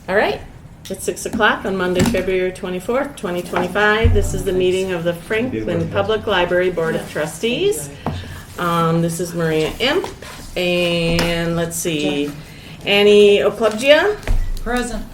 All right, it's 6 o'clock on Monday, February 24th, 2025. This is the meeting of the Franklin Public Library Board of Trustees. This is Maria Imp, and let's see, Annie Oklubgia. Present.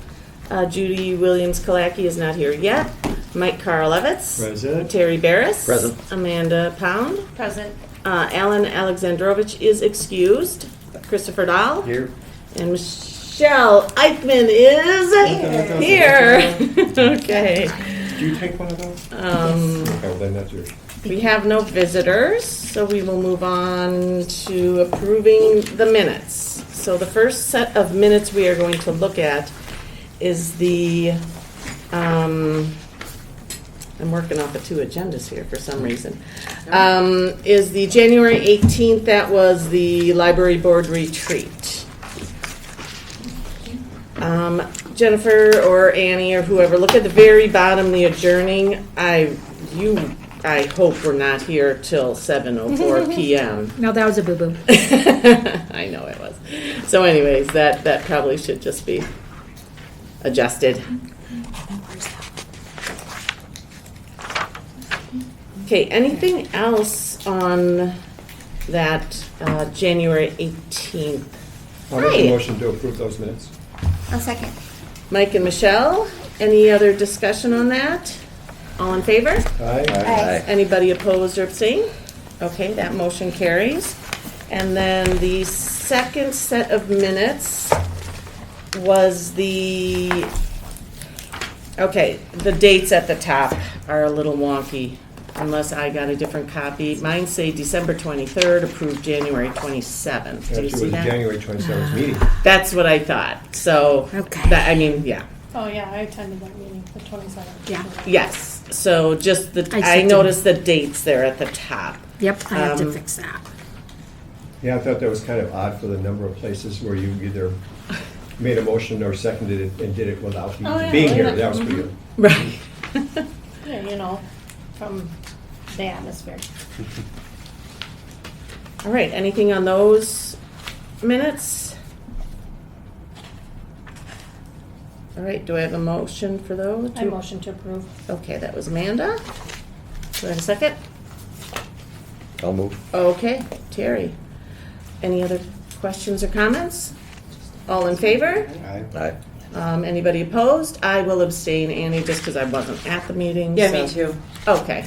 Judy Williams-Kalaki is not here yet. Mike Karlevitz. Present. Terry Barris. Present. Amanda Pound. Present. Alan Alexandrovich is excused. Christopher Dahl. Here. And Michelle Eichmann is here. Okay. Do you take one of those? Okay, well, then that's yours. We have no visitors, so we will move on to approving the minutes. So the first set of minutes we are going to look at is the, I'm working off of two agendas here for some reason, is the January 18th, that was the library board retreat. Jennifer or Annie or whoever, look at the very bottom, the adjourning. I hope we're not here till 7:04 p.m. No, that was a boo-boo. I know it was. So anyways, that probably should just be adjusted. Okay, anything else on that January 18th? I'll make Hi. a motion to approve those minutes. I'll second. Mike and Michelle, any other discussion on that? All in favor? Aye. Aye. Anybody opposed or abstain? Okay, that motion carries. And then the second set of minutes was the dates at the top are a little wonky, unless I got a different copy. Mine say December 23rd, approved January 27th. Do you Actually, it see was that? January 27th meeting. That's what I thought. So, Okay. yeah. Oh, yeah, I attended that meeting, the 27th. Yeah. Yes. So just I I see. noticed the dates there at the top. Yep, I have to Um, fix that. Yeah, I thought that was kind of odd for the number of places where you either made a motion or seconded it and did it without Oh, yeah, being here. yeah. That was weird. Right. Yeah, from the atmosphere. All right, anything on those minutes? All right, do I have a motion for those? I motion to approve. Okay, that was Amanda. Do I have a second? I'll move. Okay, Terry. Any other questions or comments? All in favor? Aye. Anybody opposed? I will abstain, Annie, just because I wasn't at the meeting. Yeah, so- me too. Okay,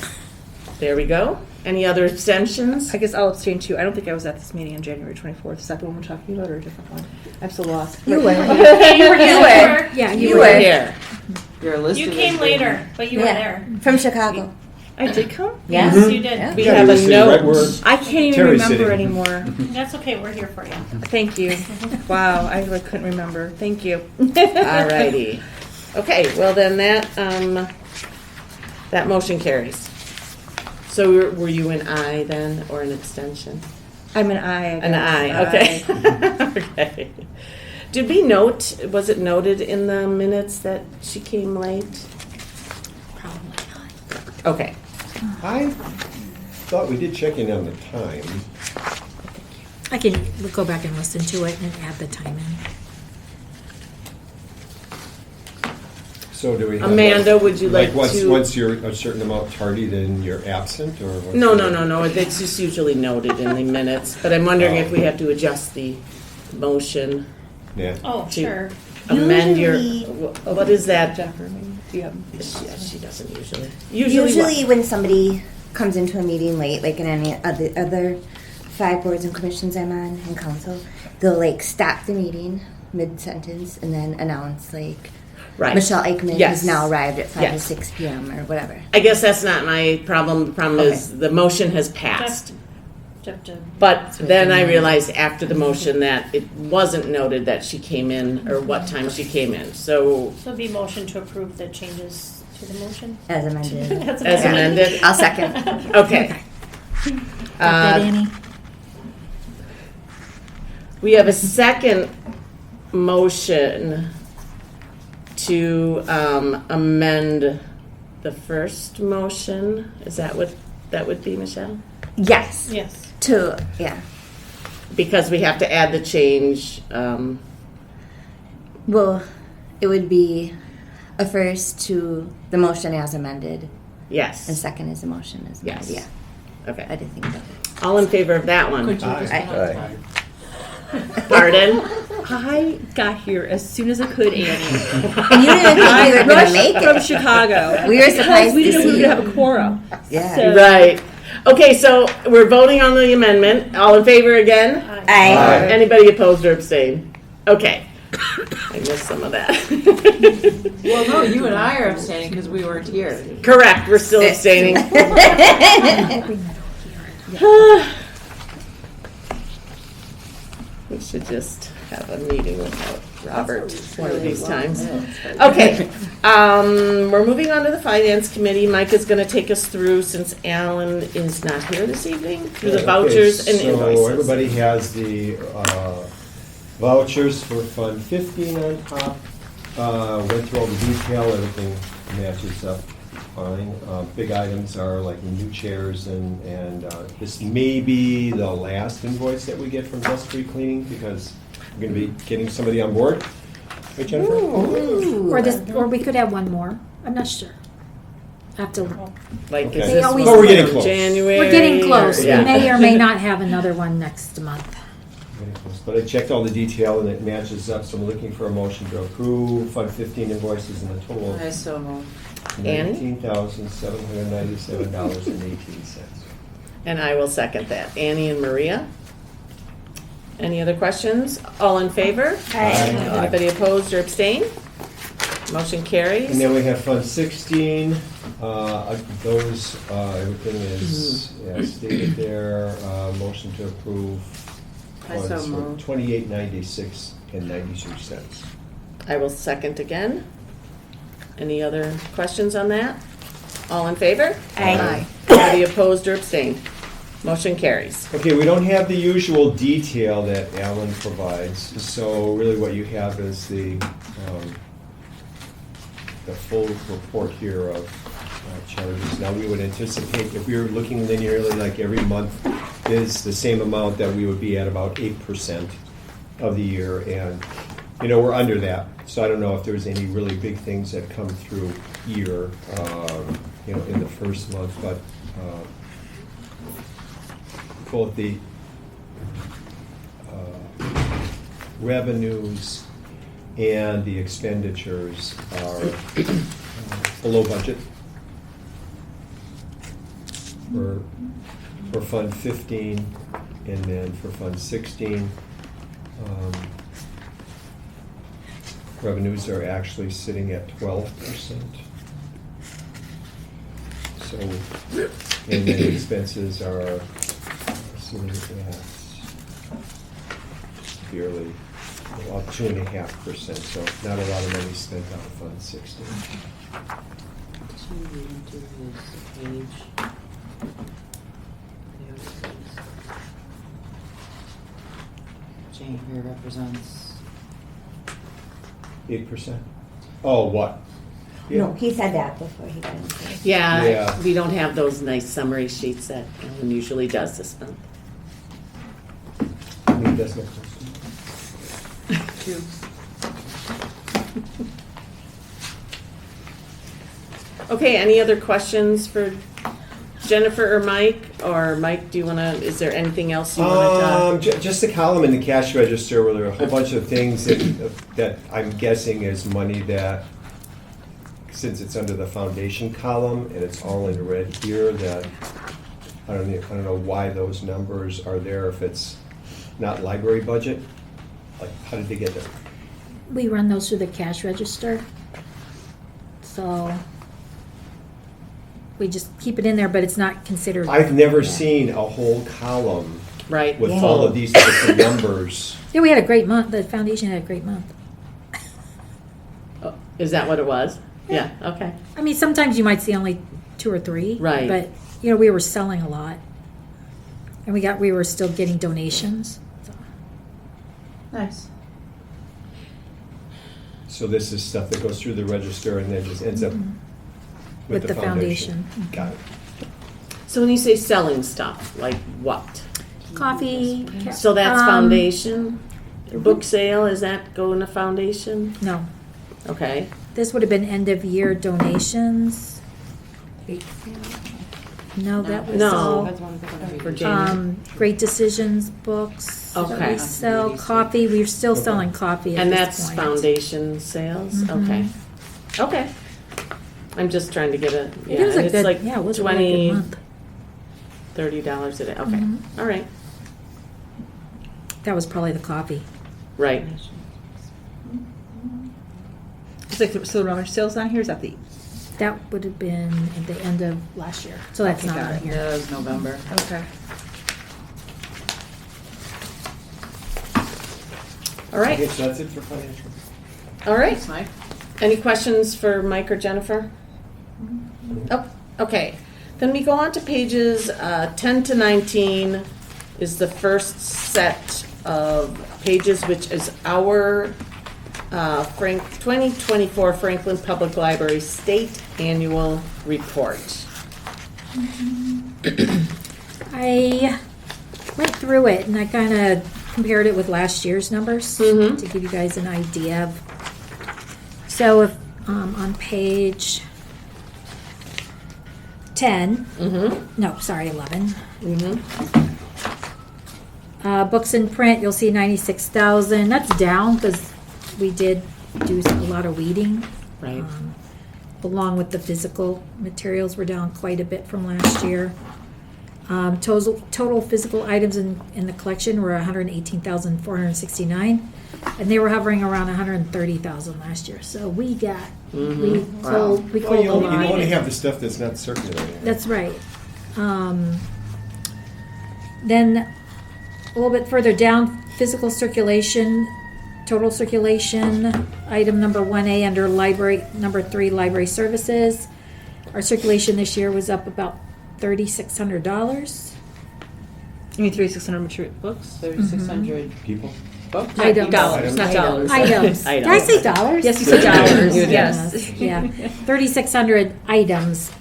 there we go. Any other abstentions? I guess I'll abstain too. I don't think I was at this meeting on January 24th. Is that the one we're talking about or a different one? I'm so lost. You were. You were here. Yeah, You you were were. here. You're listed. You came later, but you were Yeah. there. From Chicago. I did come? Yes, Mm-hmm. you did. Yeah. We Yeah, have you a were sitting right where- note. I can't even Terry's remember sitting. anymore. That's okay, we're here for you. Thank you. Wow, I really couldn't remember. Thank you. All righty. Okay, well then that motion carries. So were you an aye then, or an abstention? I'm an I. An aye, okay. Okay. Did we note, was it noted in the minutes that she came late? Probably not. Okay. I thought we did check in on the time. I can go back and listen to it and add the time in. So do we have... Amanda, would you like once, to- Once you're a certain amount tardy, then you're absent, or... what's No, the- it's just usually noted in the minutes, but I'm wondering if we have to adjust the motion, Yeah. Oh, To- sure. amend your, Usually- what is that? Jennifer, maybe. Do you have? She doesn't usually. Usually what? when somebody comes into a meeting late, like in any of the other 5 boards and commissions I'm on and council, they'll like stop the meeting mid-sentence and then announce like Right. Michelle Eichmann Yes. has now arrived at 5 Yes. or 6 p.m. or whatever. I guess that's not my problem. The problem is the motion has passed. But then I realized after the motion that it wasn't noted that she came in or what time she came in. So So it'd be motion to approve the changes to the motion? As amended. That's as amended. I'll second. Okay. Got that, Annie? We have a second motion to amend the first motion. Is that what that would be, Michelle? Yes. Yes. Yeah. Because we have to add the change. Well, It would be a first to the motion as amended, and Yes. second is the motion as amended. Yes. Yeah, I Okay. didn't think about it. All in favor of that one? Aye. Pardon? I got here as soon as I could, Annie. And you didn't think we I were going to rushed make from it. Chicago. We were surprised We to didn't know we see were going to you. have a quorum. Yeah. So- Right. Okay, so we're voting on the amendment. All in favor again? Aye. Anybody opposed or abstain? Okay. I missed some of that. Well, no, you and I are abstaining because we weren't here. Correct, we're still abstaining. We should just have a meeting without Robert one of these times. Okay, we're moving on to the finance committee. Mike is gonna take us through, since Alan is not here this evening, through the Okay, vouchers and So invoices. everybody has the vouchers for Fund 15 on top. Went through all the detail, everything matches up fine. Big items are like new chairs and this may be the last invoice that we get from Dust Free Cleaning because we're going to be getting somebody on board. Right, Jennifer? Or we could have one more. I'm not sure. Have to. Like, Okay. is They this always- one Oh, we're getting from close. January? We're getting close. or- We yeah. may or may not have another one next month. Very close. But I checked all the detail and it matches up, so I'm looking for a motion to approve Fund 15 invoices in a total I of so moved. Annie? $19,797.18. And I will second that. Annie and Maria? Any other questions? All in favor? Aye. Anybody opposed or abstain? Motion And carries. then we have Fund 16. Those, everything is stated there. Motion to approve I so funds for moved. $28.96.92. I will second again. Any other questions on that? All in favor? Aye. Anybody opposed or abstain? Motion carries. Okay, we don't have the usual detail that Alan provides, so really what you have is the full report here of charges. Now, we would anticipate, if we were looking linearly, like every month is the same amount, that we would be at about 8% of the year, and, you know, we're under that. So I don't know if there's any really big things that come through here, you know, in the first month, but both the revenues and the expenditures are below budget for Fund 15, and then for Fund 16, revenues are actually sitting at 12%. So, and then expenses are sitting at barely, well, 2.5%, so not a lot of money spent on Fund 16. Jane here represents. 8%? Oh, what? No, he said that before he got into it. Yeah, Yeah. we don't have those nice summary sheets that Alan usually does this month. I mean, that's my question. Okay, any other questions for Jennifer or Mike? Or Mike, do you want to, is there anything else you want to? Just the column in the cash register where there are a whole bunch of things that I'm guessing is money that, since it's under the foundation column and it's all in red here, that I don't know why those numbers are there if it's not library budget. Like, how did they get there? We run those through the cash register. So we just keep it in there, but it's not considered. I've never seen a whole column Right. with Yeah. all of these types of numbers. Yeah, we had a great month. The foundation had a great month. Oh, is that what it was? Yeah, okay. I mean, sometimes you might see only 2 or 3. Right. But, you know, we were selling a lot. And we were still getting donations. So. Nice. So this is stuff that goes through the register and then just ends up with the foundation. Got it. So when you say selling stuff, like what? Coffee. So that's foundation? Book sale, is that going to foundation? No. Okay, This would have been end of year donations. No, that was No. all. That's one thing. for January. Great Decisions books. that Okay. We sell coffee. We're still selling coffee at And this that's point. foundation sales? Mhm. Okay. Okay. I'm just trying to get a, yeah, It was a and it's good, like yeah, it was a really good $20, month. $30 a day. Okay, Mhm. all right, That was probably the coffee. right. It's like, so the rummage sales on here, is that the, That would have been at the end of last year. So that's Okay, not got on it. here. Yeah, that was November. okay. All right, Okay, so that's it for financial. all right. Thanks, Mike. Any questions for Mike or Jennifer? Oh, okay. Then we go on to pages 10 to 19 is the first set of pages, which is our 2024 Franklin Public Library State Annual Report. I went through it and I kind of compared it with last year's numbers Mhm. to give you guys an idea of. So if on page 10, no, sorry, 11. Books in print, you'll see 96,000. That's down because we did do a lot of weeding. Right. Along with the physical materials were down quite a bit from last year. Total physical items in the collection were 118,469, and they were hovering around 130,000 last year. So we got we Wow. we Well, pulled you a only, lot. you only have the stuff that's not circulating. That's right. Then a little bit further down, physical circulation, total circulation, item number 1A under library, number 3, library services. Our circulation this year was up about $3,600. You mean 3,600 mature books? 3,600 People? books. Items. Dollars, not dollars. Items. Did I say dollars? Yes, you said dollars, You did. yes. Yeah, 3,600 items,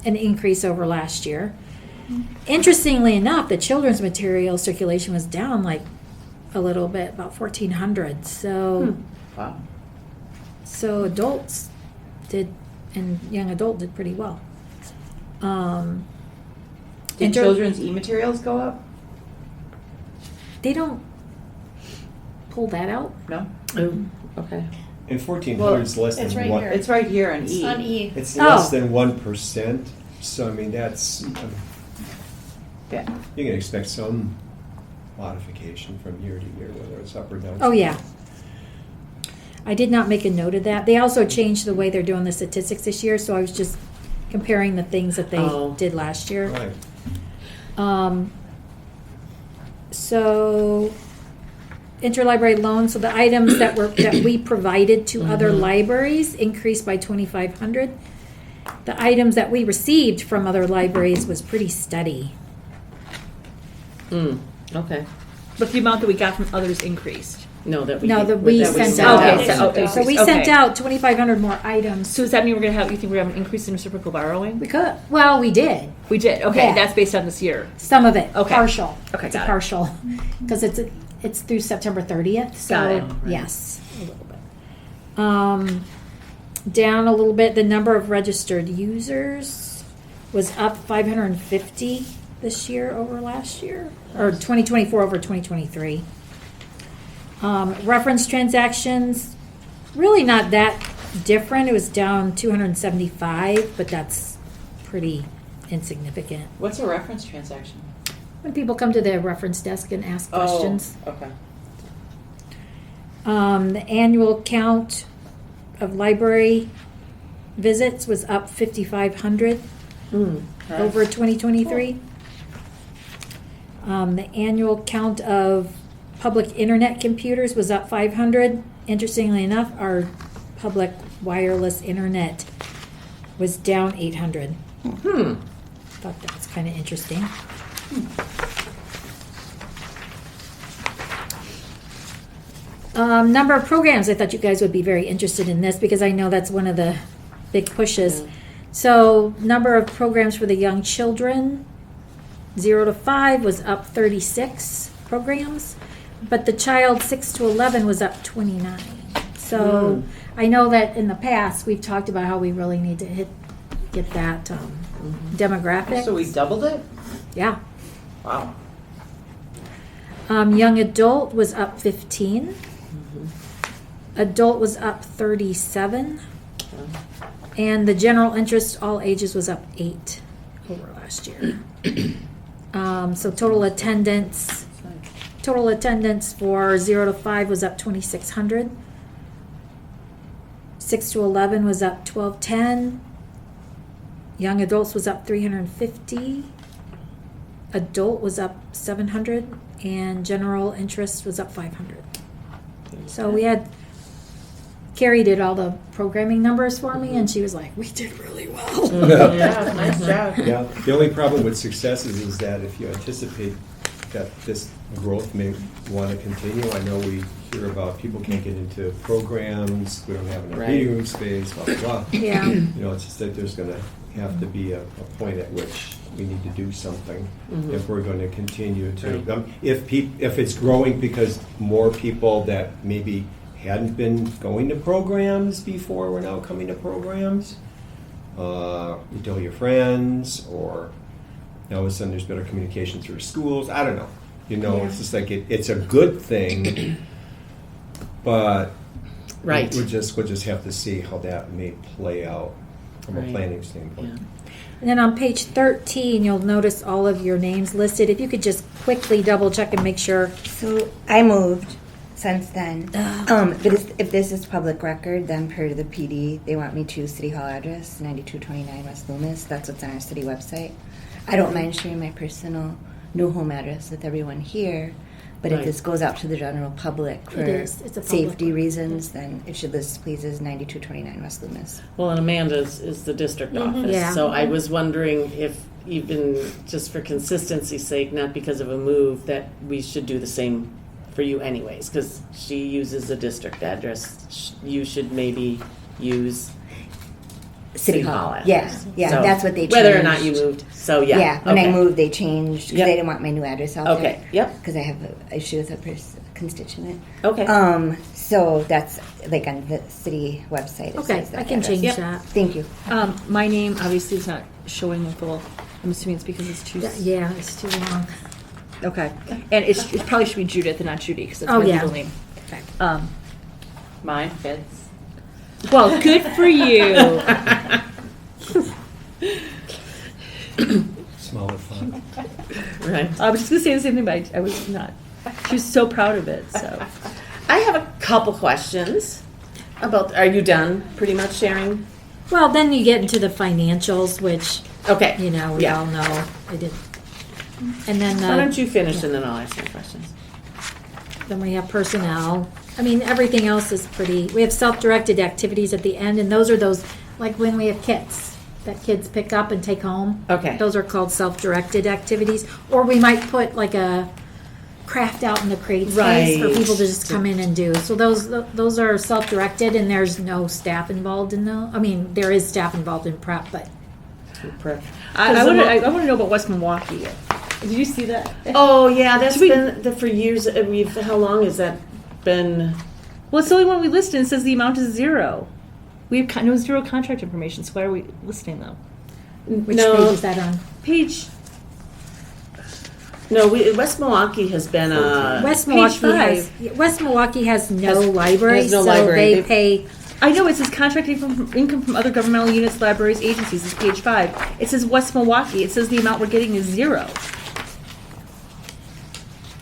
an increase over last year. Interestingly enough, the children's material circulation was down like a little bit, about 1,400. So, Wow. so adults did, and young adult did pretty well. Did Inter- children's e-materials go up? They don't pull that out. No? Oh, okay. And 1,400 is less it's than right one. here. It's right here on It's E. on E. It's Oh. less than 1%. So I mean, that's Yeah. you can expect some modification from year to year, whether it's up or down. Oh, yeah. I did not make a note of that. They also changed the way they're doing the statistics this year, so I was just comparing the things that they Oh. did last year. Right. So interlibrary loans, so the items that we provided to other libraries increased by 2,500. The items that we received from other libraries was pretty steady. Okay. But the amount that we got from others increased. No, that we. No, that we that sent sent out. Okay, so- Okay. So we Okay. sent out 2,500 more items. So does that mean we're gonna have, you think we're gonna have an increase in reciprocal borrowing? We could, well, we did. We did, okay, Yeah. that's based on this year. Some of it, Okay. partial. Okay, It's a got it. partial, because it's through September 30th, so, Got it. yes, a little bit. Down a little bit, the number of registered users was up 550 this year over last year, or 2024 over 2023. Reference transactions, really not that different. It was down 275, but that's pretty insignificant. What's a reference transaction? When people come to the reference desk and ask questions. Oh, okay. The annual count of library visits was up 5,500 over 2023. The annual count of public internet computers was up 500. Interestingly enough, our public wireless internet was down 800. Thought that was kind of interesting. Number of programs, I thought you guys would be very interested in this because I know that's one of the big pushes. So, number of programs for the young children, 0 to 5 was up 36 programs, but the child 6 to 11 was up 29. So I know that in the past, we've talked about how we really need to get that demographic. So we doubled it? Yeah. Wow. Young adult was up 15. Adult was up 37. And the general interest, all ages, was up 8 over last year. So total attendance for 0 to 5 was up 2,600. 6 to 11 was up 1,210. Young adults was up 350. Adult was up 700, and general interest was up 500. So we had, Carrie did all the programming numbers for me, and she was like, we did really well. Yeah, nice job. Yeah, the only problem with successes is that if you anticipate that this growth may want to continue, I know we hear about people can't get into programs, we don't have enough Right. meeting room space, blah, blah, blah. Yeah. You know, it's just that there's gonna have to be a point at which we need to do something if we're going to continue to. Right. If it's growing because more people that maybe hadn't been going to programs before were now coming to programs, you tell your friends, or now all of a sudden there's better communication through schools. I don't know. You know, Yeah. it's just like it's a good thing, but Right. we'll just have to see how that may play out from a Right. planning standpoint. Yeah. And then on page 13, you'll notice all of your names listed. If you could just quickly double check and make sure. So I moved since then. But if this is public record, then per the PD, they want me to City Hall address, 9229 West Loomis. That's what's on our city website. I don't mind sharing my personal new home address with everyone here, but Right. if this goes out to the general public for It is. It's a public safety record. reasons, then it should list please as 9229 West Loomis. Well, and Amanda's is the district office, Yeah. so I was wondering if even just for consistency's sake, not because of a move, that we should do the same for you anyways, because she uses a district address. You should maybe use City Hall address. Yeah, So, that's what they changed. Whether or not you moved, so yeah. when okay. I moved, they changed because Yep. they didn't want my new address out Okay, yep, because I have an issue with a constituent. okay. So that's like on the city website. It Okay, says that I can address. change Yep. that. Thank you. My name obviously is not showing in full. I'm assuming it's because it's too. Yeah, it's too long. Okay, and it probably should be Judith and not Judy because it's Oh, my yeah. legal name. Okay. Mine fits. Well, good for you. Smaller font. Right. I was just gonna say the same thing, but I was not. She was so proud of it. So I have a couple questions about, are you done pretty much sharing? Well, then you get into the financials, which, Okay. you know, we Yeah. all know. I did. And then, Why don't you finish and then I'll ask some questions. then we have personnel. I mean, everything else is pretty, we have self-directed activities at the end, and those are those, like when we have kits that kids pick up and take home. Okay. Those are called self-directed activities. Or we might put like a craft out in the crate space for Right. people to just come in and do. So those are self-directed, and there's no staff involved in those. I mean, there is staff involved in prep, but I want to know about West Milwaukee. Did you see that? Oh, yeah, that's Should we- been, for years, how long has that been? Well, it's the only one we listed. And it says the amount is 0. We have no 0 contract information. So why are we listing them? which No. page is that on? Page. No, West Milwaukee has been West Page Milwaukee has no library, has no so library. they pay. I know it says contract income from other governmental units, libraries, agencies. It's page 5. It says West Milwaukee. It says the amount we're getting is 0.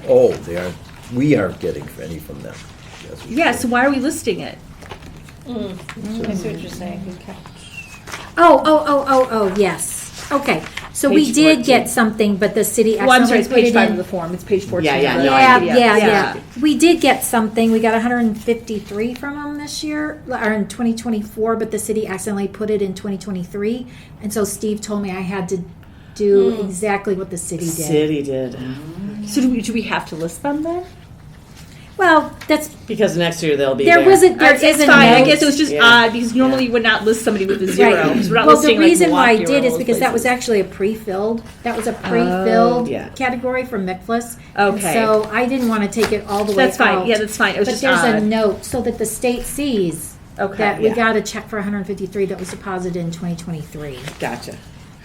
Oh, they aren't, we aren't getting any from them. That's what Yeah. So why are we listing it? I see what you're saying. Good catch. Oh, yes. Okay, so we Page did 14. get something, but the city Well, I'm sorry. It's accidentally page put 5 it of the in. form. It's page 14. Yeah, yeah, of no, the- Yeah. We did get something. We got 153 from them this year, or in 2024, but the city accidentally put it in 2023. And so Steve told me I had to do exactly what the city did. City did. So do we have to list them then? Well, that's, Because next year they'll be there there. wasn't, there It's is a fine. I note. guess it was just Yeah. odd because normally you would not list somebody with a zero. Right. Because we're not Well, the listing like reason why I Milwaukee or did all is those because that was places. actually a pre-filled, that was a pre-filled yeah. category from MICFLIS. And Okay. So I didn't want to take it all the way out. That's fine. Yeah, that's fine. It was But just there's a odd. note so that the state sees Okay, that we yeah. got a check for 153 that was deposited in 2023. Gotcha.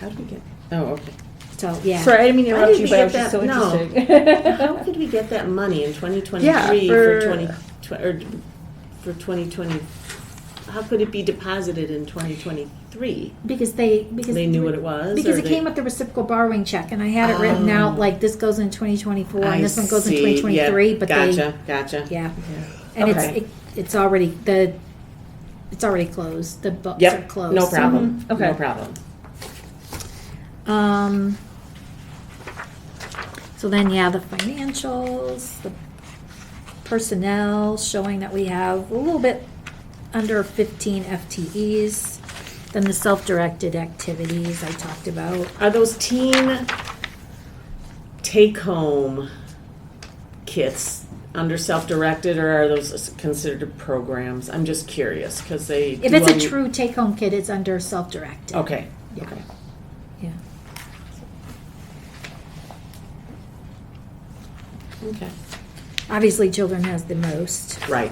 How did we get? Oh, okay. So, yeah. Sorry, I didn't mean to Why interrupt did you, we but I get was just so that? No. interested. How could we get that money in 2023 Yeah, for for- 2020? How could it be deposited in 2023? Because they They knew what it was? Because or it they- came with the reciprocal borrowing check, and I had it written out like this goes in 2024 and I this one goes in see. 2023. Yeah. But Gotcha. yeah, and Okay. it's already closed. The books are Yep. closed. No problem. Mhm. Okay. No problem. So then, yeah, the financials, the personnel showing that we have a little bit under 15 FTEs. Then the self-directed activities I talked about. Are those teen take-home kits under self-directed, or are those considered programs? I'm just curious because they. If do it's a them- true take-home kit, it's under self-directed. Okay. Yeah. Okay. Yeah. Okay. Obviously, children has the most, Right.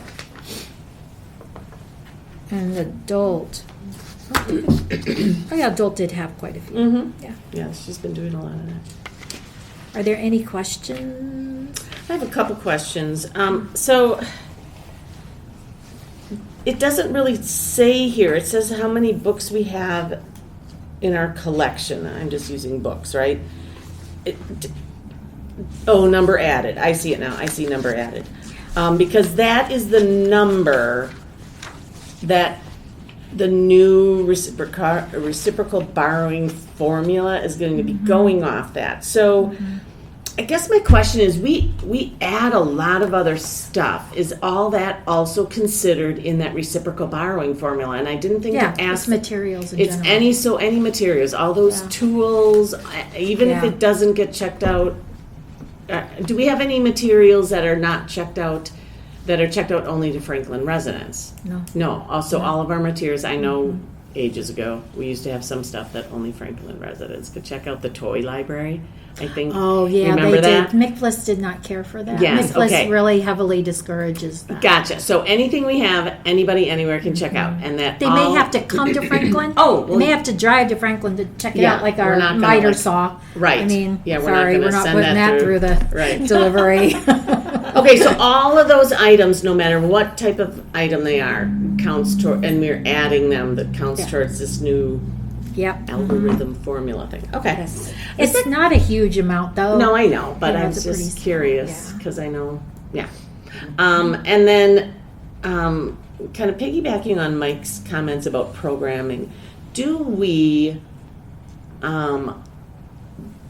and adult. Oh yeah, adult did have quite a few. Mm-hmm. Yeah. Yeah, she's been doing a lot of that. Are there any questions? I have a couple questions. So it doesn't really say here. It says how many books we have in our collection. I'm just using books, right? Number added. I see it now. I see number added. Because that is the number that the new reciprocal borrowing formula is going to be going off that. So I guess my question is, we add a lot of other stuff. Is all that also considered in that reciprocal borrowing formula? And I didn't think Yeah, to it's ask. materials in It's general. any materials, all those Yeah. tools, even if Yeah. it doesn't get checked out. Do we have any materials that are not checked out, that are checked out only to Franklin residents? No. No. Also, all of our materials, I know ages ago, we used to have some stuff that only Franklin residents could check out. The toy library, I think. Oh yeah, Remember they that? did. MICFLIS did not care for that. Yes, MICFLIS okay. really heavily discourages that. Gotcha. So anything we have, anybody anywhere can check out, and that They all- may have to come to Franklin. Oh, they well- may have to drive to Franklin to check it Yeah, out, like we're our not gonna, miter like- saw. Right. I mean, Yeah, we're not sorry, gonna we're not send putting that that through the Right. delivery. Okay, so all of those items, no matter what type of item they are, counts toward, and we're adding them, that counts Yeah. towards this new Yep. algorithm formula thing. Okay. Yes. It's not a huge amount though. No, I know, but You know, I it's was a pretty just small- curious yeah. because I know, yeah. And then, kind of piggybacking on Mike's comments about programming, do we,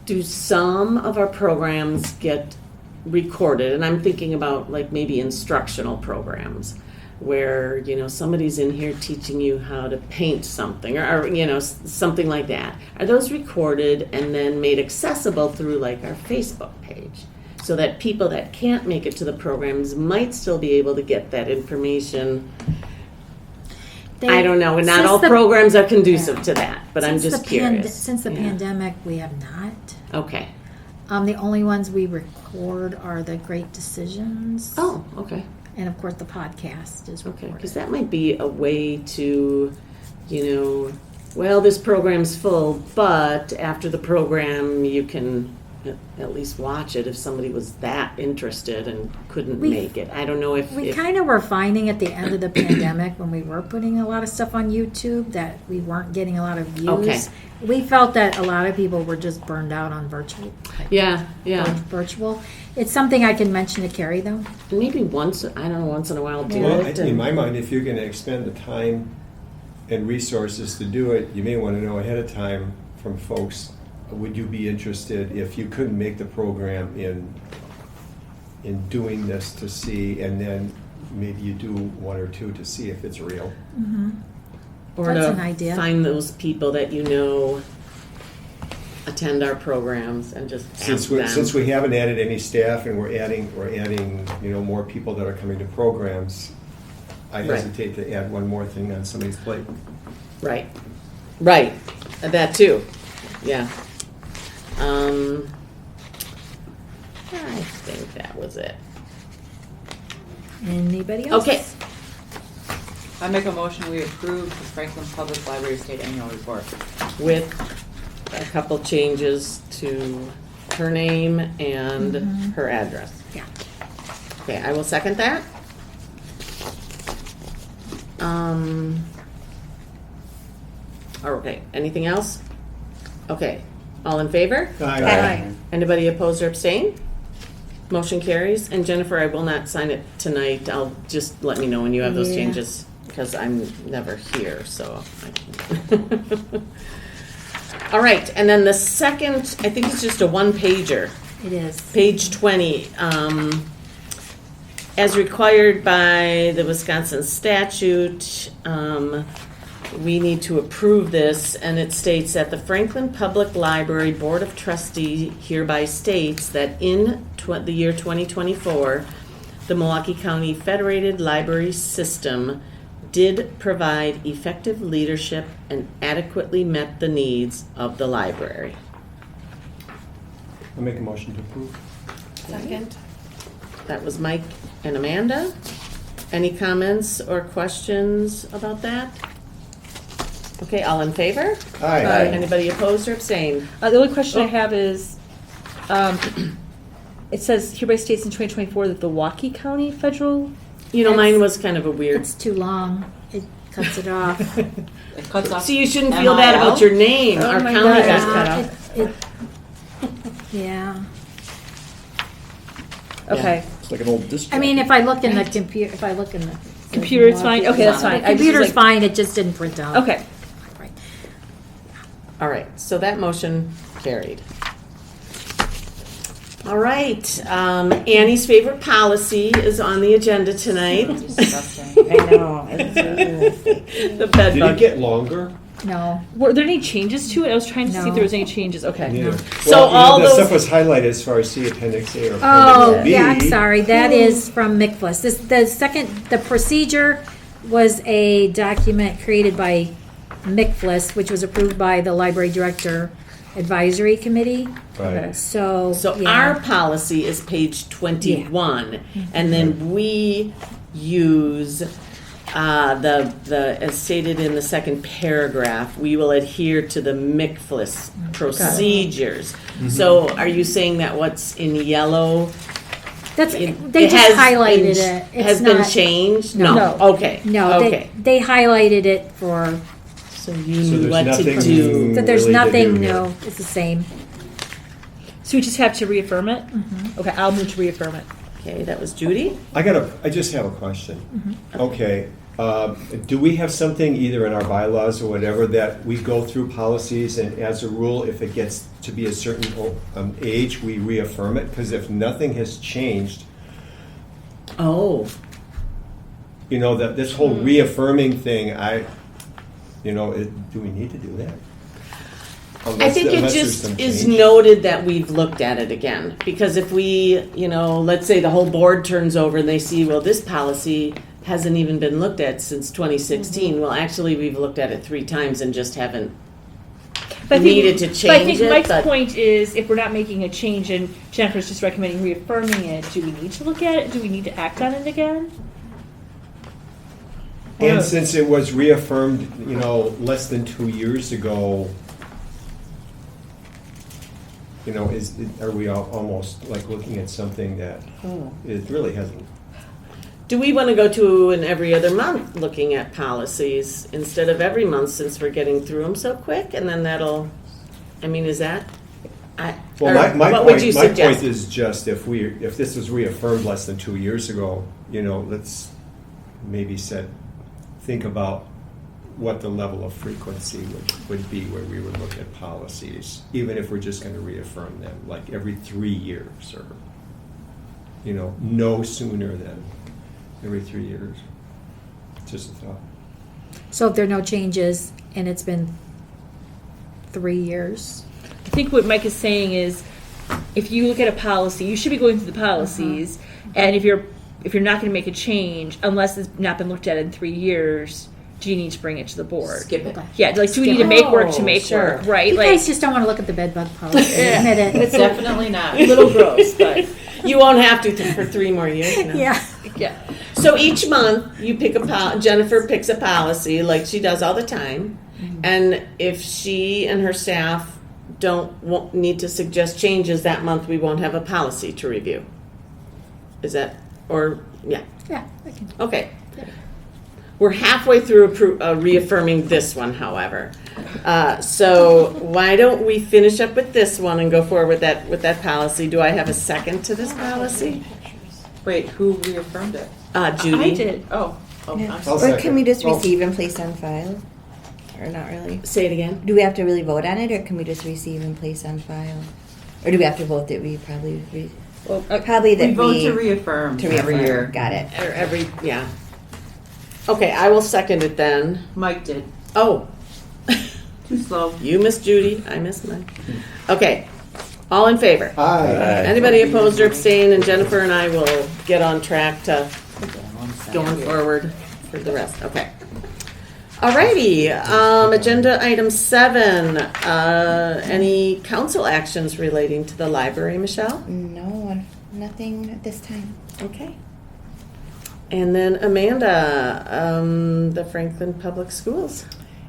do some of our programs get recorded? And I'm thinking about like maybe instructional programs where, you know, somebody's in here teaching you how to paint something or you know, something like that. Are those recorded and then made accessible through like our Facebook page? So that people that can't make it to the programs might still be able to get that information. They- I don't know, and not since all the- programs are conducive Yeah. to that, but I'm Since just the curious. Since the Yeah. pandemic, we have not. Okay. The only ones we record are the Great Decisions. Oh, okay. And of course, the podcast is Okay, recorded. because that might be a way to, you know, well, this program's full, but after the program, you can at least watch it if somebody was that interested and couldn't We- make it. I don't know if. We if- kind of were finding at the end of the pandemic when we were putting a lot of stuff on YouTube that we weren't getting a lot of views. Okay. We felt that a lot of people were just burned out on virtual. Yeah, yeah. Virtual. It's something I can mention to Carrie though. Maybe once, I don't know, once in a while do Well, it. in and- my mind, if you're going to expend the time and resources to do it, you may want to know ahead of time from folks, would you be interested if you couldn't make the program in doing this to see, and then maybe you do one or two to see if it's real. Or That's to an idea. find those people that you know attend our programs and just ask Since them. we haven't added any staff and we're adding, more people that are coming to programs, I Right. hesitate to add one more thing on somebody's plate. Right, right, that too, yeah. I think that was it. Anybody else? Okay. I make a motion, we approve the Franklin Public Library State Annual Report. With a couple changes to her name and her address. Yeah. Okay, I will second that. Okay, anything else? Okay, all in favor? Aye. Anybody opposed or abstain? Motion carries. And Jennifer, I will not sign it tonight. I'll just let me know when you have those Yeah. changes, because I'm never here, so. All right, and then the second, I think it's just a one-pager. It is. Page 20, as required by the Wisconsin statute, we need to approve this, and it states that the Franklin Public Library Board of Trustees hereby states that in the year 2024, the Milwaukee County Federated Library System did provide effective leadership and adequately met the needs of the library. I'll make a motion to approve. Second. That was Mike and Amanda. Any comments or questions about that? Okay, all in favor? Aye. Anybody opposed or abstained? The only question I have is, it says hereby states in 2024 that the Waukee County Federal. You know, mine was kind of a weird. It's too long. It cuts it off. It cuts off. So you shouldn't feel bad MIL? about your name. Oh Our my county God. got cut Yeah, off. Yeah. Okay. It's like an old district. I mean, if I look in the computer, if I look in the. Computer, it's fine? Okay, that's fine. The I just was computer's like- fine, it just didn't print out. Okay. Right. All right, so that motion carried. All right, Annie's favorite policy is on the agenda tonight. Disgusting. I know. The bed Did it bug. get longer? No. Were there any changes to it? I was trying to see No. if there was any changes. Okay. Yeah. So Well, all the those- stuff was highlighted as far as C Appendix A or Oh, Appendix B. yeah, I'm sorry. That is from MCFLS. The procedure was a document created by MCFLS, which was approved by the Library Director Advisory Committee. Right. So, So yeah. our policy is page 21, and then we use as stated in the second paragraph, we will adhere to the MCFLS procedures. So are you saying that what's in yellow? That's, it- they it just has highlighted been- it. It's Has been not- changed? No. No. Okay. No, Okay. they highlighted it for, So you So knew there's what to nothing do. that there's really to nothing do here. new. It's the same. So we just have to reaffirm it? Okay, I'll move to reaffirm it. Okay, that was Judy. I just have a question. Okay, do we have something either in our bylaws or whatever that we go through policies and as a rule, if it gets to be a certain age, we reaffirm it? Because if nothing has changed, Oh, that this whole reaffirming thing, do we need to do that? I think it Unless there's just some is change. noted that we've looked at it again. Because if we, let's say the whole board turns over and they see, well, this policy hasn't even been looked at since 2016. Well, actually, we've looked at it 3 times and just haven't But I think- needed to But I change think it. Mike's But point is, if we're not making a change and Jennifer's just recommending reaffirming it, do we need to look at it? Do we need to act on it again? And since it was reaffirmed, less than 2 years ago, are we almost like looking at something that it really hasn't? do we want to go to an every other month looking at policies instead of every month since we're getting through them so quick? And then is that? Well, or my what point, would you my suggest? point is just if this was reaffirmed less than 2 years ago, let's maybe think about what the level of frequency would be where we would look at policies, even if we're just going to reaffirm them, like every 3 years or, no sooner than every 3 years. Just a thought. So if there are no changes and it's been 3 years, I think what Mike is saying is, if you look at a policy, you should be going through the policies, and if you're not going to make a change, unless it's not been looked at in 3 years, do you need to bring it to the board? Skip it. Yeah, like, do we need to make work to Oh, make sure. work, right? You Like, guys just don't want to look at the bed bug policy. Admit it. It's definitely not. a little gross, but You won't have to for 3 more years. No. Yeah. yeah. So each month you pick Jennifer picks a policy like she does all the time, and if she and her staff won't need to suggest changes that month, we won't have a policy to review. Is that yeah? Yeah. I can- Okay. We're halfway through reaffirming this one, however. So why don't we finish up with this one and go forward with that policy? Do I have a second to this policy? Wait, who reaffirmed it? Judy. I did. Oh, Yeah. I'm I'll sorry. Or can we just Oh. receive and place on file? Or not really? Say it again. Do we have to really vote on it, or can we just receive and place on file? Or do we have to vote that we probably, probably that We vote we... to reaffirm to every reaffirm. year. Got it. Or yeah. Okay, I will second it then. Mike did. Oh, Too slow. you miss Judy, I miss Mike. Okay, all in favor? Aye. Anybody opposed or abstain? And Jennifer and I will get on track to going forward for the rest. Okay. Alrighty, agenda item 7. Any council actions relating to the library, Michelle? No, nothing at this time. Okay. And then Amanda, the Franklin Public Schools.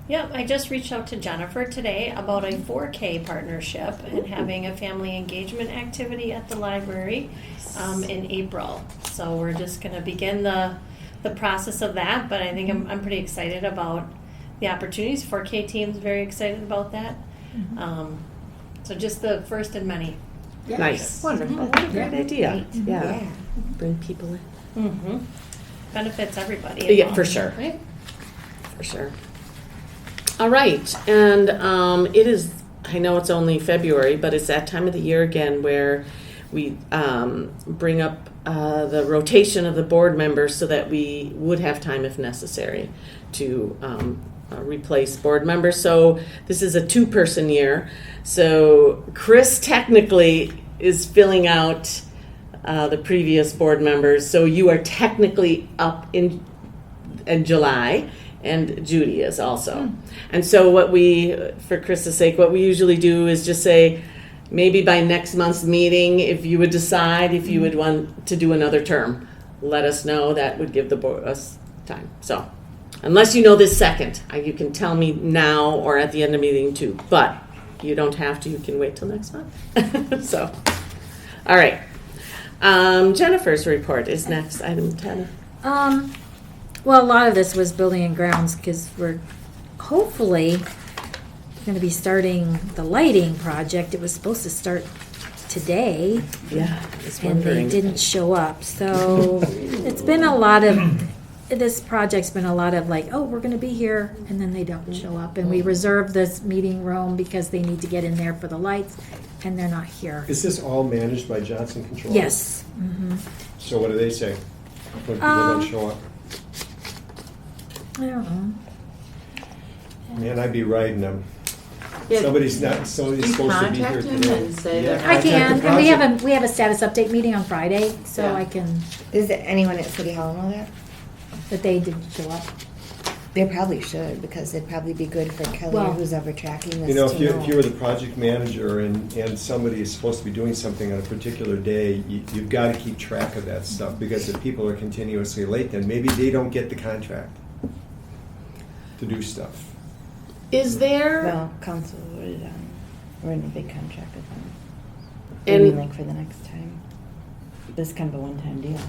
Yep, I just reached out to Jennifer today about a 4K partnership and having a family engagement activity at the library in April. So we're just going to begin the process of that, but I think I'm pretty excited about the opportunities. 4K team's very excited about that. So just the first in many. Nice. Wonderful. What a great idea. Yeah. Yeah. Bring people in. Mm-hmm. Benefits everybody. Yeah, for involved, sure. Right? For sure. All right, and it is, I know it's only February, but it's that time of the year again where we bring up the rotation of the board members so that we would have time if necessary to replace board members. So this is a 2-person year. So Chris technically is filling out the previous board members. So you are technically up in July. And Judy is also. And so what we, for Chris's sake, what we usually do is just say, maybe by next month's meeting, if you would decide if you would want to do another term, let us know. That would give the board us time. So unless you know this second, you can tell me now or at the end of the meeting too. But you don't have to. You can wait till next month. So, all right. Jennifer's report is next, item 10. Well, a lot of this was building and grounds because we're hopefully going to be starting the lighting project. It was supposed to start today, Yeah, I was and they wondering. didn't show up. So it's been a lot of, this project's been a lot of like, oh, we're going to be here, and then they don't show up. And we reserved this meeting room because they need to get in there for the lights, and they're not here. Is this all managed by Johnson Controls? Yes. So what do they say when people don't show up? I don't know. Man, I'd be riding them. Yeah. Somebody's Do supposed you to be here contact him today. and say Yeah. that? I can, Contact the and project. we have a status update meeting on Friday, so Yeah. I can, Is there anyone at City Hall know that? that they didn't show up. They probably should, because it'd probably be good for Kelly or Well- who's ever tracking this You know, to if you were the project manager and somebody is supposed to be doing something on a particular day, you've got to keep track of that stuff, because if people are continuously late, then maybe they don't get the contract to do stuff. Is there, Well, council, we're in a big contract with them. And- I mean, like for the next time. This is kind of a one-time deal.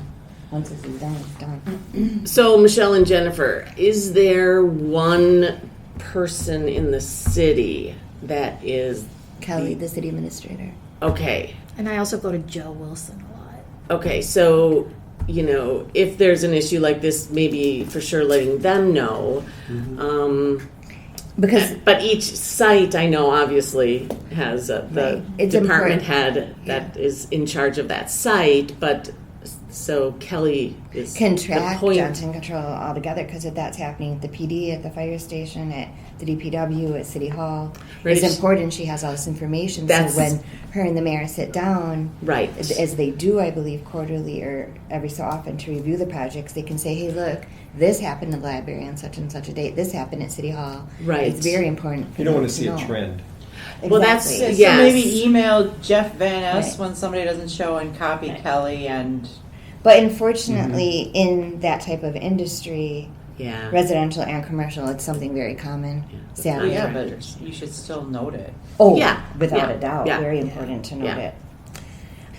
Once this is done, it's done. so Michelle and Jennifer, is there one person in the city that is, Kelly, the city administrator. okay, And I also go to Joe Wilson a lot. okay, so, you know, if there's an issue like this, maybe for sure letting them know. Because But each site, I know, obviously has the Right. It's department important. head that is in charge of that site, but So Kelly is Can the track point. Johnson Control altogether, because if that's happening at the PD, at the fire station, at the DPW, at City Hall, Right. it's important she has all this information. That's- So when her and the mayor sit down, Right. as they do, I believe, quarterly or every so often to review the projects, they can say, hey, look, this happened in the library on such and such a date. This happened at City Hall. Right. It's very important for You don't them want to see a know. trend. Well, that's- Exactly. So Yes. maybe email Jeff Van Ness Right. when somebody doesn't show and copy Kelly and. But unfortunately, in that type of industry, Yeah. residential and commercial, it's something very common. Yeah. Sadly. Yeah, but Contractors. you should still note it. Oh, Yeah. without Yeah. a doubt. Yeah. Very important to note Yeah. it.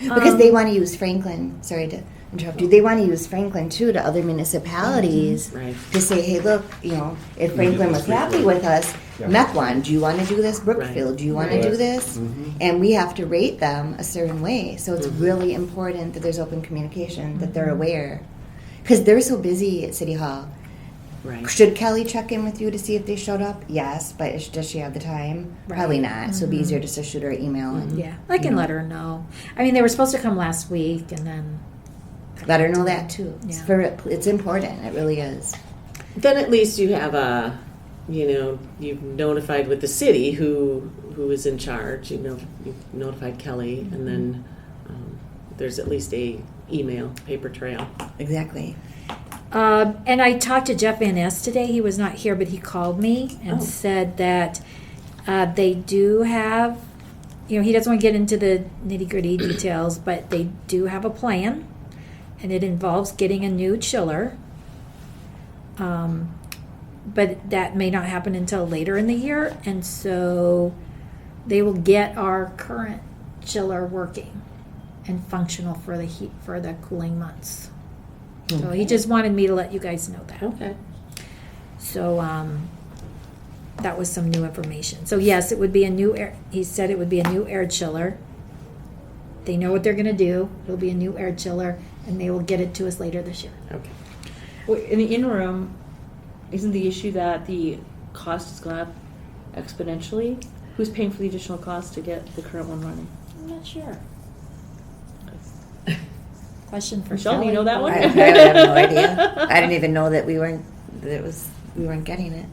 Because they want to use Franklin, sorry to interrupt you, they want to use Franklin too to other municipalities Right. to say, hey, look, you know, if We Franklin did was this happy before. with us, Yeah. Mequon, do you want to do this? Brookfield, do you want to Right. do this? Mhm. And we have to rate them a certain way. So it's really important that there's open communication, that they're aware. Because they're so busy at City Hall. Right. Should Kelly check in with you to see if they showed up? Yes, but does she have the time? Probably not. So it'd be easier just to shoot her an email and Yeah, I can let her know. I mean, they were supposed to come last week, and then let her know that too. Yeah. It's important. It really is. Then at least you have you've notified with the city who is in charge. You've notified Kelly, and then there's at least a email paper trail. Exactly. And I talked to Jeff Van Ness today. He was not here, but he called me and Oh. said that they do have, he doesn't want to get into the nitty gritty details, but they do have a plan, and it involves getting a new chiller. But that may not happen until later in the year, and so they will get our current chiller working and functional for the heat for the cooling months. So he just wanted me to let you guys know that. Okay. So that was some new information. So yes, it would be a new air. He said it would be a new air chiller. They know what they're going to do. It'll be a new air chiller, and they will get it to us later this year. Okay. Well, in the interim, isn't the issue that the cost has gone up exponentially? Who's paying for the additional cost to get the current one running? I'm not sure. Question for Michelle, do you Shelley. know that one? I have no idea. I didn't even know that we weren't getting it.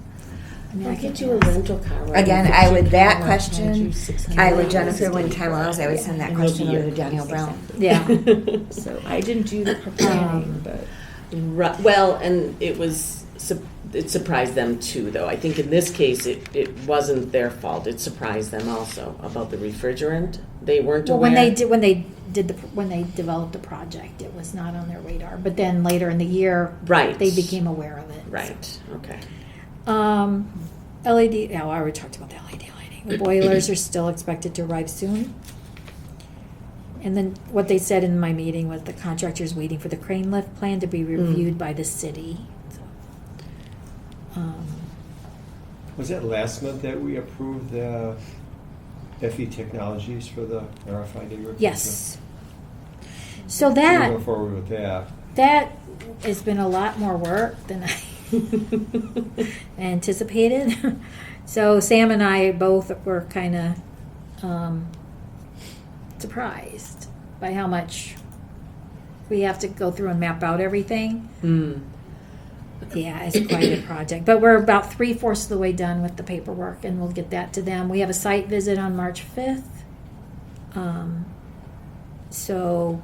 I mean, I'll I can get you a ask. rental car. right? Again, Fix I your would car, that I'll question. charge you $600 I would Jennifer to when do time that. allows. I would send that And he'll question be over your to Daniel price. Brown. Yeah. So I didn't do the preparing, but Right. Well, and it surprised them too, though. I think in this case, it wasn't their fault. It surprised them also about the refrigerant. They weren't Well, aware. when they developed the project, it was not on their radar. But then later in the year, Right. they became aware of it. Right. Okay. LED. Oh, I already talked about the LED lighting. The boilers are still expected to arrive soon. And then what they said in my meeting was the contractor's waiting for the crane lift plan to be reviewed by the city. So, Was that last month that we approved the FE Technologies for the RFID replacement? yes. So We'll that go forward with that. that has been a lot more work than I anticipated. So Sam and I both were kind of surprised by how much we have to go through and map out everything. Yeah, it's quite a project. But we're about 3/4 of the way done with the paperwork, and we'll get that to them. We have a site visit on March 5th. So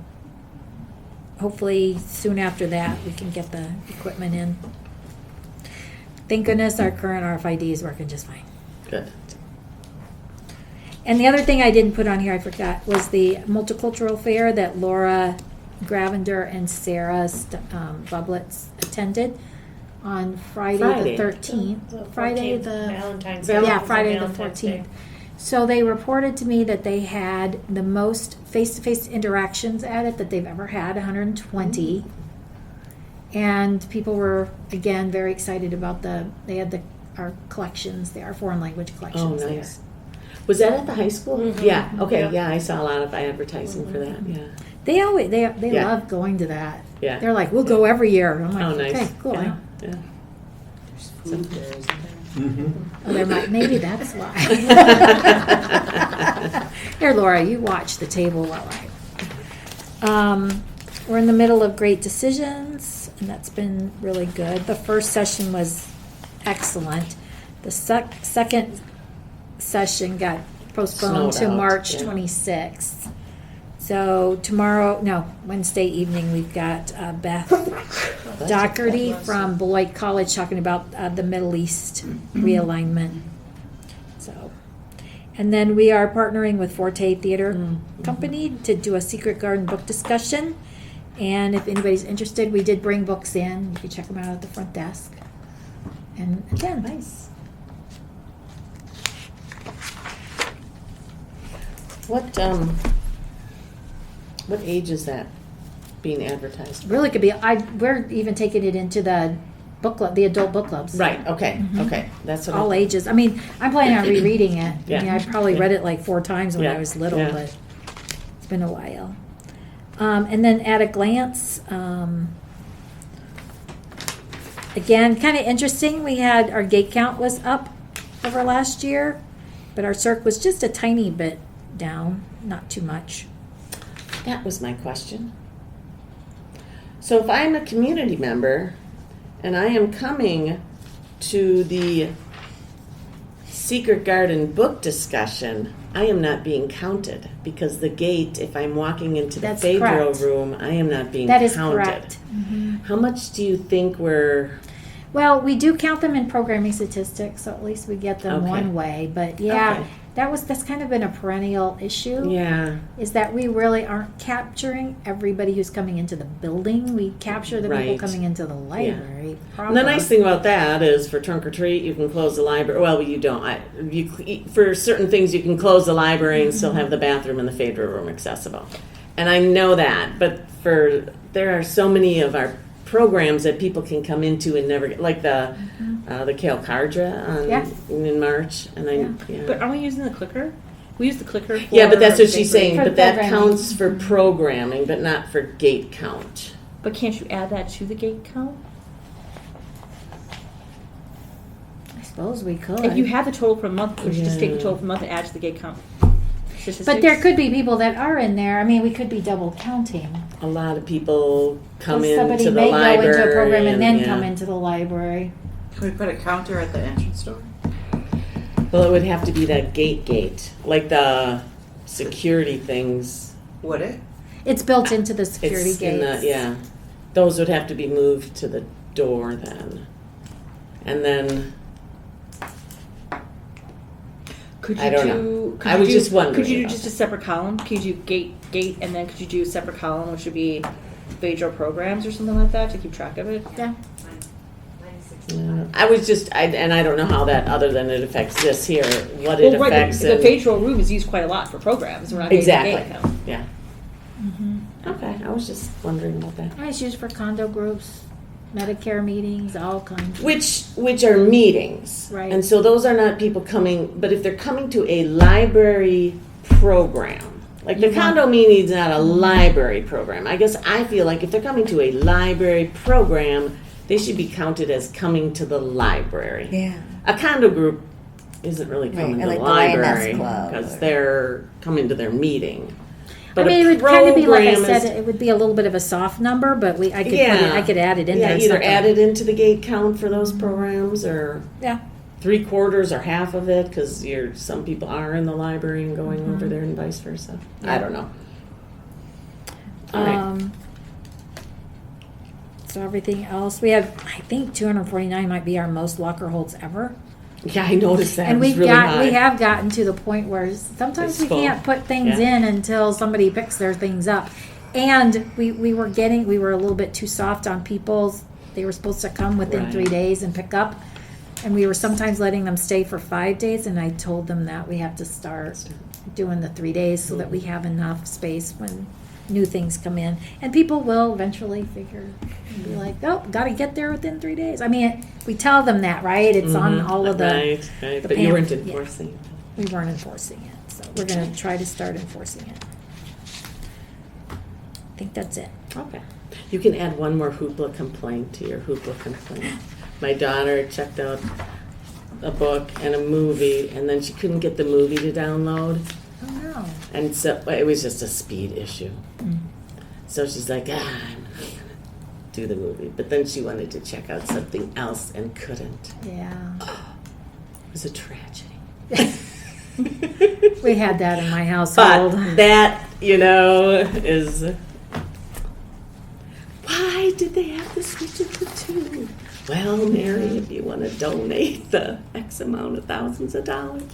hopefully soon after that, we can get the equipment in. Thank goodness our current RFID is working just fine. Good. And the other thing I didn't put on here, I forgot, was the multicultural fair that Laura Gravender and Sarah Bublitz attended on Friday the 13th. Friday the Valentine's Val- Day. yeah, Friday the Valentine's Day. 14th. So they reported to me that they had the most face-to-face interactions at it that they've ever had, 120. And people were, again, very excited about they had our collections there, our foreign language Oh, collections there. nice. Was that at the high school? Mhm. Yeah. Okay. Yeah. Yeah, I saw a lot of advertising for that. Yeah. They always they Yeah. love going to that. Yeah. They're like, we'll go every year. I'm like, Oh, nice. okay, cool. Yeah. Yeah. There's food there, isn't there? Mhm. Oh, they're like, maybe that's why. Here, Laura, you watch the table while I. we're in the middle of great decisions, and that's been really good. The first session was excellent. The second session got postponed Snowed to out, March yeah. 26th. So Wednesday evening, we've got Beth Doherty from Beloit College talking about the Middle East realignment. So, and then we are partnering with Forte Theater Company to do a Secret Garden book discussion. And if anybody's interested, we did bring books in. You can check them out at the front desk. And again, Nice. What age is that being advertised? really could be. We're even taking it into the book club, the adult book clubs. Right, okay, okay. That's what All ages. I mean, I'm planning on rereading it. Yeah. I mean, I probably read it like 4 times when Yeah. I was little, Yeah. but it's been a while. And then at a glance, again, kind of interesting. We had our gate count was up over last year, but our circ was just a tiny bit down, not too much. That was my question. So if I'm a community member and I am coming to the Secret Garden book discussion, I am not being counted because the gate, if I'm walking into the That's Phaedro correct. room, I am not being That is counted. correct. How much do you think we're... Well, we do count them in programming statistics, so at least we get them Okay. one way. But yeah, Okay. that's kind of been a perennial issue. Yeah, Is that we really aren't capturing everybody who's coming into the building. We capture the people Right. coming into the library. and the nice thing about that is for trunk or treat, you can close the library. Well, you don't. For certain things, you can close the library and still have the bathroom and the Phaedra room accessible. And I know that, but there are so many of our programs that people can come into and never get, like the Kale Cardra Yeah. in March. And yeah. But aren't we using the clicker? We use the clicker for... Yeah, but that's what she's saying. For But that programming. counts for programming, but not for gate count. But can't you add that to the gate count? I suppose we could. If you have the total for a month, we should just take the Yeah. total for a month and add to the gate count. But there could be people that are in there. I mean, we could be double counting. A lot of people come into Somebody the may library. go into a program and then yeah. come into the library. Can we put a counter at the entrance door? Well, it would have to be that gate, like the security things. Would it? It's built into the security It's in gates. the, yeah. Those would have to be moved to the door then. And then, Could you I don't do? know. Could I you was do, just wondering Could you do about just a separate column? Could you do gate, and then could you do a separate column, which would be Phaedra programs or something like that to keep track of it? Yeah. I was just, and I don't know how that, other than it affects this here, what it Well, right, affects. the and- Phaedra room is used quite a lot for programs. We're not getting the Exactly, gate count. yeah. Okay, I was just wondering about that. It's used for condo groups, Medicare meetings, all kinds. Which are meetings. Right. And so those are not people coming, but if they're coming to a library program, like the You want- condo meeting is not a library program. I guess I feel like if they're coming to a library program, they should be counted as coming to the library. Yeah. A condo group isn't really coming Right, to like the the Lioness library Club because or- they're coming to their meeting. I mean, it would kind of be like I program said. is- It would be a little bit of a soft number, but I could Yeah. I could add it in yeah, there. It's either not gonna- add it into the gate count for those programs or Yeah. 3/4 or half of it because some people are in the library and going over there and vice versa. I don't know. All right. So everything else, we have, I think 249 might be our most locker holds ever. Yeah, I noticed that. And It was we've really high. we have gotten to the point where sometimes It's we full. can't put things Yeah. in until somebody picks their things up. And we were a little bit too soft on people's, they were supposed to come within Right. 3 days and pick up. And we were sometimes letting them stay for 5 days, and I told them that we have to start doing the 3 days so that we have enough space when new things come in. And people will eventually figure, be like, oh, got to get there within 3 days. I mean, we tell them that, right? It's on all of the, Right. the But you weren't pamphlet, yeah. enforcing. we weren't enforcing it. So we're going to try to start enforcing it. I think that's it. Okay. You can add one more hoopla complaint to your hoopla complaint. My daughter checked out a book and a movie, and then she couldn't get the movie to download. Oh, no. And so it was just a speed issue. So she's like, I'm not gonna do the movie. But then she wanted to check out something else and couldn't. Yeah. It was a tragedy. We had that in my household. But that, is why did they have to switch it to 2? Well, Mary, if you want to donate the X amount of thousands of dollars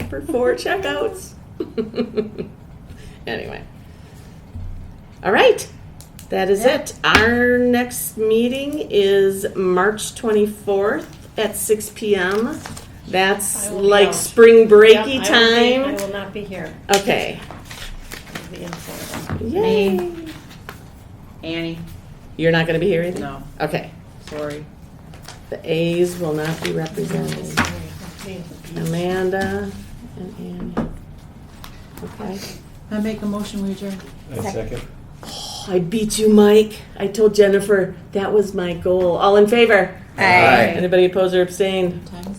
for 4 checkouts. Anyway. All right. That is it. Our next meeting is March 24th at 6 p.m. That's I will be like out. spring Yep, breaky I time. will not be here. Okay. I'll be in Florida. Yay. Annie, You're not going to be here either? no, Okay. sorry. The A's will not be represented. Sorry, I'll be at the beach. Amanda and Annie. Okay. I make a motion, we adjourn. A second. Oh, I beat you, Mike. I told Jennifer that was my goal. All in favor? Aye. Anybody oppose or abstain? Time